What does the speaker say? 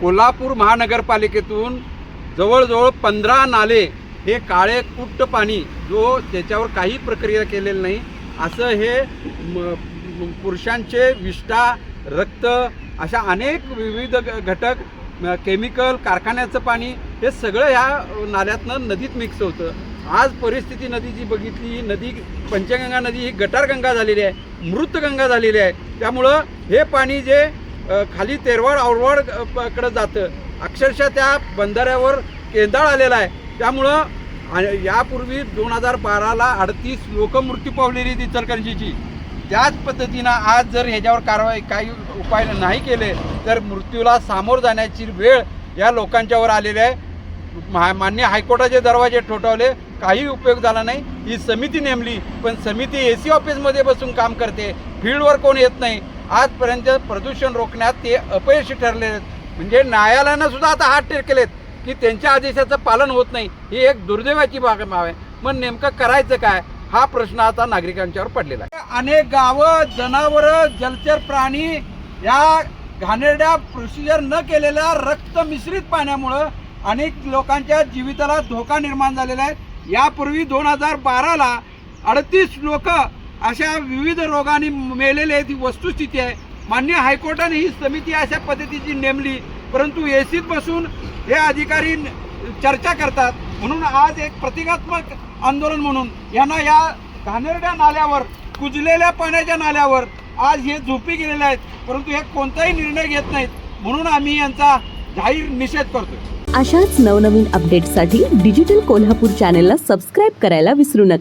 कोल्हापूर महानगरपालिकेतून जवळजवळ 15 नाले हे काळे कुट्ट पाणी जो त्याच्यावर काही प्रक्रिया केलेली नाही असं हे पुरुषांचे विष्ठा रक्त अशा अनेक विविध घटक केमिकल कारखान्याचं पाणी हे सगळं ह्या नाल्यातनं नदीत मिक्स होतं। आज परिस्थिती नदीची बघितली, नदी पंचगंगा नदी ही गटारगंगा झालेली आहे, मृत गंगा झालेली आहे। त्यामुळं हे पाणी जे खाली तेरवाड औरवाडकडे जातं, अक्षरशः त्या बंधाऱ्यावर केंदाळ आलेला आहे। त्यामुळं यापूर्वी 2012ला 38 लोक मृत्यू पावलेली ती इचलकरंजीची। त्याच पद्धतीनं आज जर ह्याच्यावर कारवाई काही उपाय नाही केले तर मृत्यूला सामोर जाण्याची वेळ या लोकांच्यावर आलेली आहे। मान्य हायकोर्टाचे दरवाजे ठोठावले, काही उपयोग झाला नाही। ही समिती नेमली पण समिती AC ऑफिसमध्ये बसून काम करते, फील्डवर कोण येत नाही। आजपर्यंत प्रदूषण रोखण्यात ते अपयशी ठरले आहेत। म्हणजे न्यायालयानं सुद्धा आता हात टेकलेत की त्यांच्या आदेशाचं पालन होत नाही, ही एक दुर्दैवाची बाब आहे। मग नेमकं करायचं काय हा प्रश्न आता नागरिकांच्यावर पडलेला आहे। अनेक गावं, जनावरं, जलचर प्राणी या घाणेरड्या प्रोसिजर न केलेल्या रक्त मिश्रित पाण्यामुळं अनेक लोकांच्या जीविताला धोका निर्माण झालेला आहे। यापूर्वी 2012ला 38 लोक अशा विविध रोगांनी मेलेले आहेत, ही वस्तुस्थिती आहे। मान्य हायकोर्टाने ही समिती अशा पद्धतीची नेमली, परंतु एसीत बसून हे अधिकारी चर्चा करतात। म्हणून आज एक प्रतिकात्मक आंदोलन म्हणून यांना या घाणेरड्या नाल्यावर, कुजलेल्या पाण्याच्या नाल्यावर आज हे झोपी गेलेले आहेत, परंतु हे कोणताही निर्णय घेत नाहीत। म्हणून आम्ही यांचा जाहीर निषेध करतोय। अशाच नवनवीन अपडेट्ससाठी डिजिटल कोल्हापूर चॅनेलला सबस्क्राईब करायला विसरू नका।